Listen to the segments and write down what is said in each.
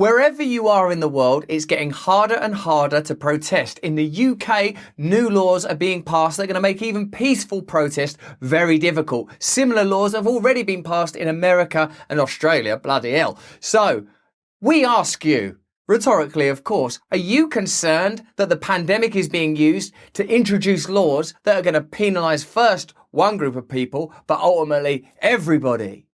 Wherever you are in the world, it's getting harder and harder to protest. In the UK, new laws are being passed. They're going to make even peaceful protest very difficult. Similar laws have already been passed in America and Australia. Bloody hell. So, we ask you, rhetorically of course, are you concerned that the pandemic is being used to introduce laws that are going to penalise first one group of people, but ultimately everybody?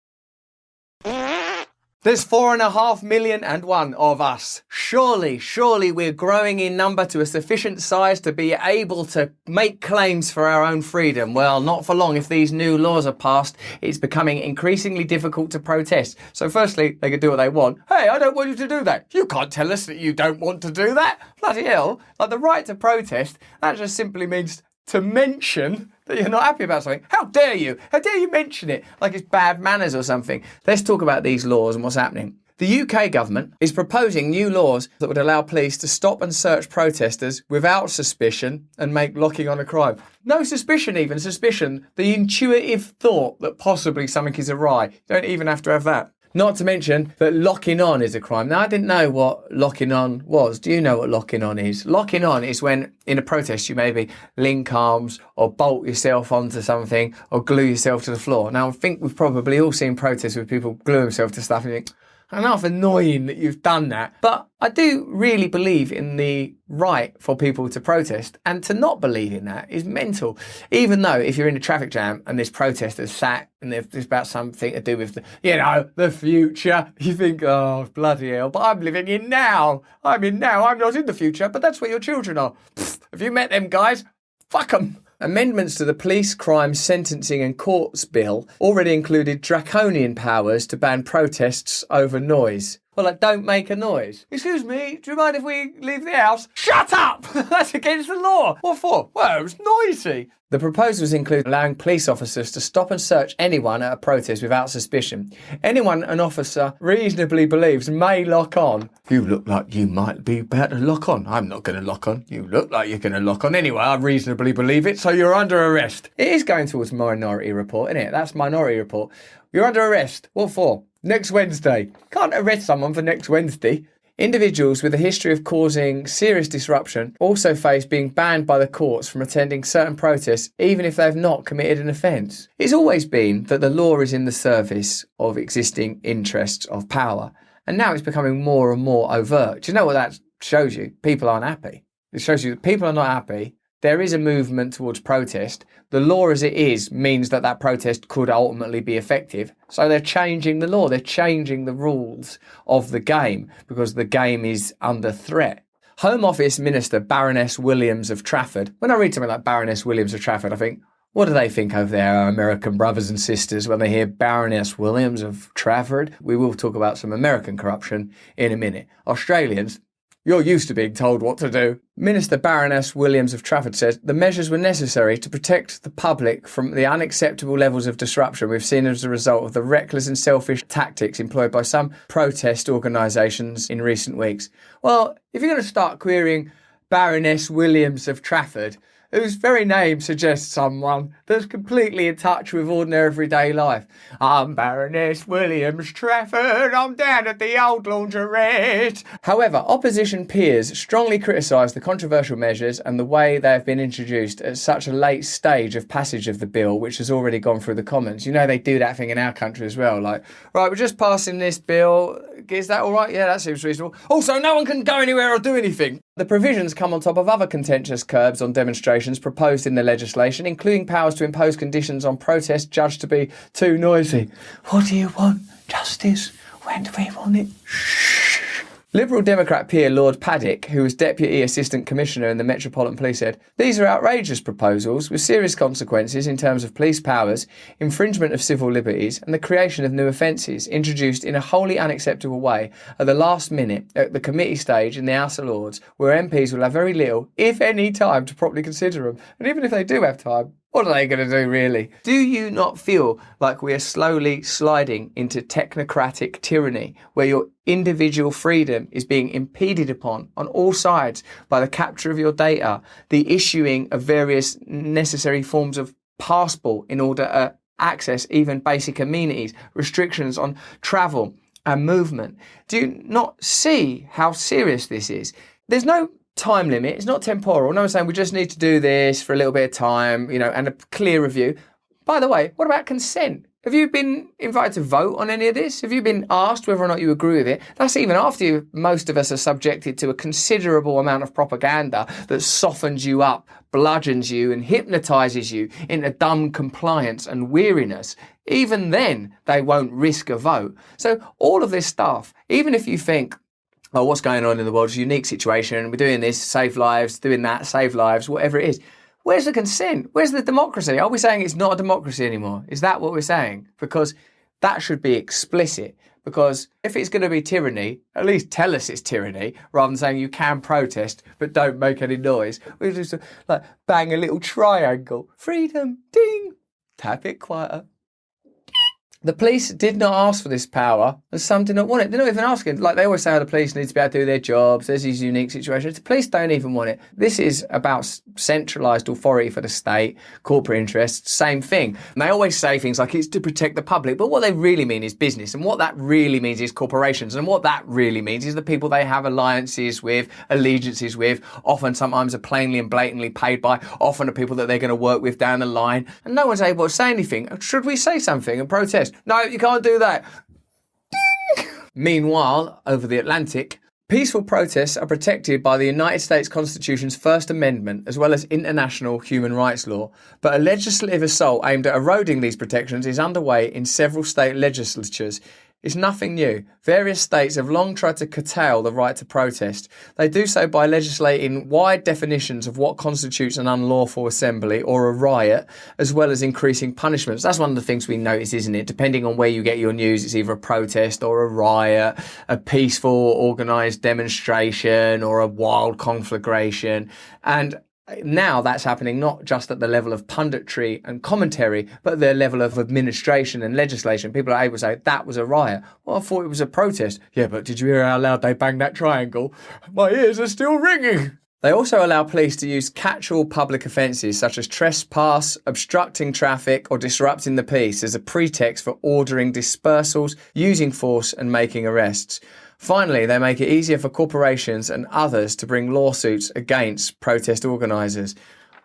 There's 4.5 million and one of us. Surely we're growing in number to a sufficient size to be able to make claims for our own freedom. Well, not for long. If these new laws are passed, it's becoming increasingly difficult to protest. So firstly, they can do what they want. Hey, I don't want you to do that. You can't tell us that you don't want to do that. Bloody hell. Like the right to protest, that just simply means to mention that you're not happy about something. How dare you? How dare you mention it like it's bad manners or something? Let's talk about these laws and what's happening. The UK government is proposing new laws that would allow police to stop and search protesters without suspicion and make locking on a crime. No suspicion even, suspicion. The intuitive thought that possibly something is awry. You don't even have to have that. Not to mention that locking on is a crime. Now, I didn't know what locking on was. Do you know what locking on is? Locking on is when, in a protest, you maybe link arms or bolt yourself onto something or glue yourself to the floor. Now, I think we've probably all seen protests with people glue themselves to stuff and you think, enough annoying that you've done that. But I do really believe in the right for people to protest, and to not believe in that is mental. Even though if you're in a traffic jam and this protester sat and there's about something to do with the future, you think, oh, bloody hell, but I'm living in now. I'm in now. I'm not in the future, but that's where your children are. Pfft, have you met them guys? Fuck them. Amendments to the Police, Crime, Sentencing and Courts Bill already included draconian powers to ban protests over noise. Well, like, don't make a noise. Excuse me, do you mind if we leave the house? Shut up! That's against the law. What for? Well, it was noisy. The proposals include allowing police officers to stop and search anyone at a protest without suspicion. Anyone an officer reasonably believes may lock on. You look like you might be about to lock on. I'm not going to lock on. You look like you're going to lock on anyway. I reasonably believe it, so you're under arrest. It is going towards Minority Report, isn't it? That's Minority Report. You're under arrest. What for? Next Wednesday. Can't arrest someone for next Wednesday. Individuals with a history of causing serious disruption also face being banned by the courts from attending certain protests even if they've not committed an offence. It's always been that the law is in the service of existing interests of power, and now it's becoming more and more overt. Do you know what that shows you? People aren't happy. It shows you that people are not happy. There is a movement towards protest. The law as it is means that that protest could ultimately be effective. So they're changing the law. They're changing the rules of the game because the game is under threat. Home Office Minister Baroness Williams of Trafford. When I read something like Baroness Williams of Trafford, I think, what do they think of their American brothers and sisters when they hear Baroness Williams of Trafford? We will talk about some American corruption in a minute. Australians, you're used to being told what to do. Minister Baroness Williams of Trafford says the measures were necessary to protect the public from the unacceptable levels of disruption we've seen as a result of the reckless and selfish tactics employed by some protest organisations in recent weeks. Well, if you're going to start querying Baroness Williams of Trafford, whose very name suggests someone that's completely in touch with ordinary everyday life. I'm Baroness Williams Trafford, I'm down at the old laundrette. However, opposition peers strongly criticise the controversial measures and the way they have been introduced at such a late stage of passage of the bill, which has already gone through the Commons. You know, they do that thing in our country as well. Like, right, we're just passing this bill. Is that all right? Yeah, that seems reasonable. Also, no one can go anywhere or do anything. The provisions come on top of other contentious curbs on demonstrations proposed in the legislation, including powers to impose conditions on protests judged to be too noisy. What do you want? Justice? When do we want it? Shh. Liberal Democrat peer Lord Paddock, who was Deputy Assistant Commissioner in the Metropolitan Police, said, "These are outrageous proposals with serious consequences in terms of police powers, infringement of civil liberties and the creation of new offences introduced in a wholly unacceptable way at the last minute at the committee stage in the House of Lords, where MPs will have very little, if any, time to properly consider them. And even if they do have time, what are they going to do, really?" Do you not feel like we are slowly sliding into technocratic tyranny, where your individual freedom is being impeded upon on all sides by the capture of your data, the issuing of various necessary forms of passport in order to access even basic amenities, restrictions on travel, and movement. Do you not see how serious this is? There's no time limit. It's not temporal. No one's saying we just need to do this for a little bit of time, and a clear review. By the way, what about consent? Have you been invited to vote on any of this? Have you been asked whether or not you agree with it? That's even after most of us are subjected to a considerable amount of propaganda that softens you up, bludgeons you and hypnotises you into dumb compliance and weariness. Even then, they won't risk a vote. So all of this stuff, even if you think, oh, what's going on in the world is a unique situation, we're doing this, save lives, doing that, save lives, whatever it is. Where's the consent? Where's the democracy? Are we saying it's not a democracy anymore? Is that what we're saying? Because that should be explicit. Because if it's going to be tyranny, at least tell us it's tyranny, rather than saying you can protest but don't make any noise. We just bang a little triangle. Freedom, ding, tap it quieter. The police did not ask for this power, and some did not want it. They're not even asking. They always say, the police need to be able to do their jobs. There's these unique situations. The police don't even want it. This is about centralised authority for the state, corporate interests, same thing. And they always say things like it's to protect the public, but what they really mean is business. And what that really means is corporations. And what that really means is the people they have alliances with, allegiances with, often sometimes are plainly and blatantly paid by, often the people that they're going to work with down the line. And no one's able to say anything. Should we say something and protest? No, you can't do that. Ding! Meanwhile, over the Atlantic, peaceful protests are protected by the United States Constitution's First Amendment, as well as international human rights law. But a legislative assault aimed at eroding these protections is underway in several state legislatures. It's nothing new. Various states have long tried to curtail the right to protest. They do so by legislating wide definitions of what constitutes an unlawful assembly or a riot, as well as increasing punishments. That's one of the things we notice, isn't it? Depending on where you get your news, it's either a protest or a riot, a peaceful, organised demonstration or a wild conflagration. And now that's happening not just at the level of punditry and commentary, but at the level of administration and legislation. People are able to say, that was a riot. Well, I thought it was a protest. Yeah, but did you hear how loud they banged that triangle? My ears are still ringing. They also allow police to use catch-all public offences such as trespass, obstructing traffic or disrupting the peace as a pretext for ordering dispersals, using force and making arrests. Finally, they make it easier for corporations and others to bring lawsuits against protest organisers.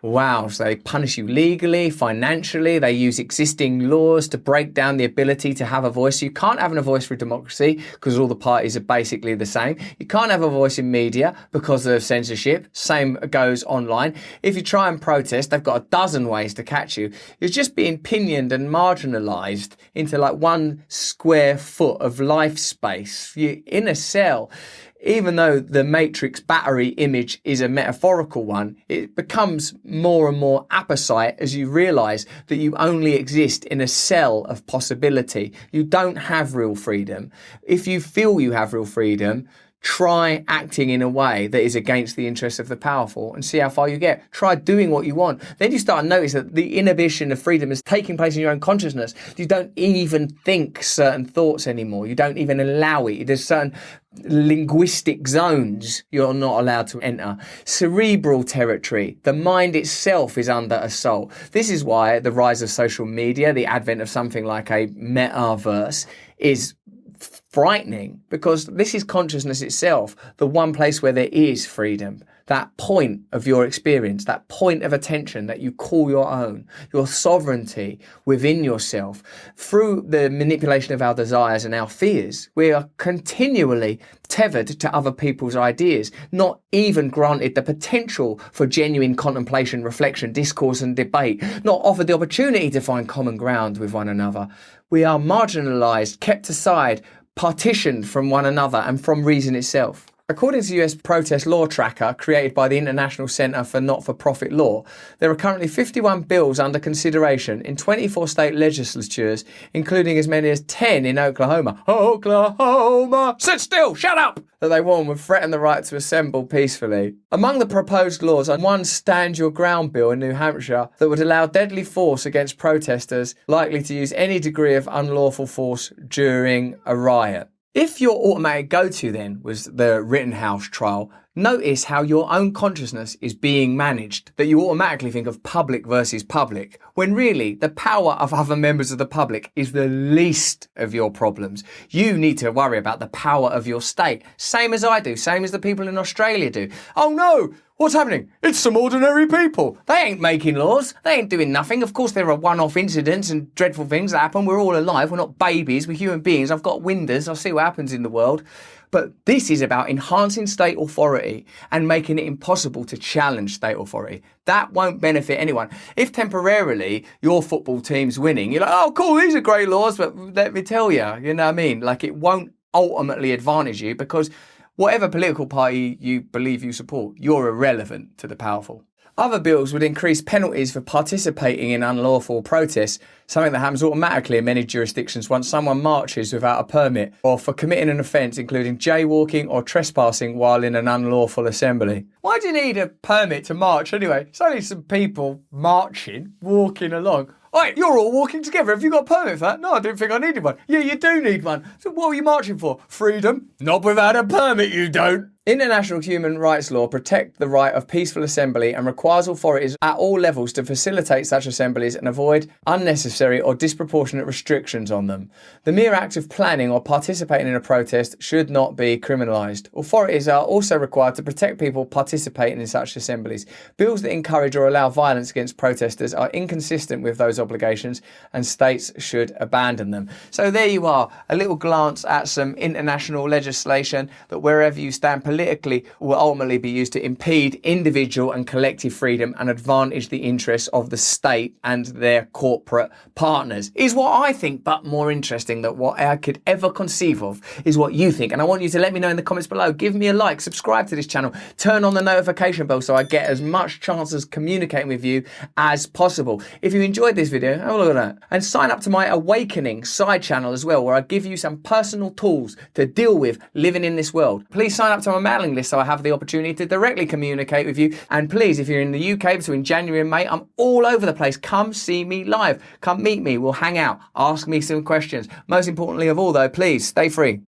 Wow, so they punish you legally, financially, they use existing laws to break down the ability to have a voice. You can't have a voice for democracy because all the parties are basically the same. You can't have a voice in media because of censorship. Same goes online. If you try and protest, they've got a dozen ways to catch you. You're just being pinioned and marginalised into 1 square foot of life space. You're in a cell. Even though the Matrix battery image is a metaphorical one, it becomes more and more apposite as you realise that you only exist in a cell of possibility. You don't have real freedom. If you feel you have real freedom, try acting in a way that is against the interests of the powerful and see how far you get. Try doing what you want. Then you start to notice that the inhibition of freedom is taking place in your own consciousness. You don't even think certain thoughts anymore. You don't even allow it. There's certain linguistic zones you're not allowed to enter. Cerebral territory. The mind itself is under assault. This is why the rise of social media, the advent of something like a metaverse, is frightening, because this is consciousness itself, the one place where there is freedom, that point of your experience, that point of attention that you call your own, your sovereignty within yourself. Through the manipulation of our desires and our fears, we are continually tethered to other people's ideas, not even granted the potential for genuine contemplation, reflection, discourse and debate, not offered the opportunity to find common ground with one another. We are marginalised, kept aside, partitioned from one another and from reason itself. According to US protest law tracker created by the International Centre for Not-for-Profit Law, there are currently 51 bills under consideration in 24 state legislatures, including as many as 10 in Oklahoma. Oklahoma! Sit still! Shut up! That they warn would threaten the right to assemble peacefully. Among the proposed laws are one Stand Your Ground bill in New Hampshire that would allow deadly force against protesters likely to use any degree of unlawful force during a riot. If your automatic go-to then was the Rittenhouse trial, notice how your own consciousness is being managed, that you automatically think of public versus public, when really the power of other members of the public is the least of your problems. You need to worry about the power of your state, same as I do, same as the people in Australia do. Oh no! What's happening? It's some ordinary people. They ain't making laws. They ain't doing nothing. Of course, there are one-off incidents and dreadful things that happen. We're all alive. We're not babies. We're human beings. I've got windows. I see what happens in the world. But this is about enhancing state authority and making it impossible to challenge state authority. That won't benefit anyone. If temporarily your football team's winning, you're like, oh, cool, these are great laws, but let me tell you, you know what I mean? Like, it won't ultimately advantage you because whatever political party you believe you support, you're irrelevant to the powerful. Other bills would increase penalties for participating in unlawful protests, something that happens automatically in many jurisdictions once someone marches without a permit, or for committing an offence including jaywalking or trespassing while in an unlawful assembly. Why do you need a permit to march anyway? It's only some people marching, walking along. Oi, you're all walking together. Have you got a permit for that? No, I didn't think I needed one. Yeah, you do need one. So what are you marching for? Freedom? Not without a permit, you don't. International human rights law protect the right of peaceful assembly and requires authorities at all levels to facilitate such assemblies and avoid unnecessary or disproportionate restrictions on them. The mere act of planning or participating in a protest should not be criminalised. Authorities are also required to protect people participating in such assemblies. Bills that encourage or allow violence against protesters are inconsistent with those obligations and states should abandon them. So there you are, a little glance at some international legislation that wherever you stand politically will ultimately be used to impede individual and collective freedom and advantage the interests of the state and their corporate partners. Is what I think, but more interesting than what I could ever conceive of is what you think. And I want you to let me know in the comments below. Give me a like, subscribe to this channel, turn on the notification bell so I get as much chance as communicating with you as possible. If you enjoyed this video, have a look at that. And sign up to my Awakening side channel as well, where I give you some personal tools to deal with living in this world. Please sign up to my mailing list so I have the opportunity to directly communicate with you. And please, if you're in the UK between January and May, I'm all over the place. Come see me live. Come meet me. We'll hang out. Ask me some questions. Most importantly of all though, please stay free.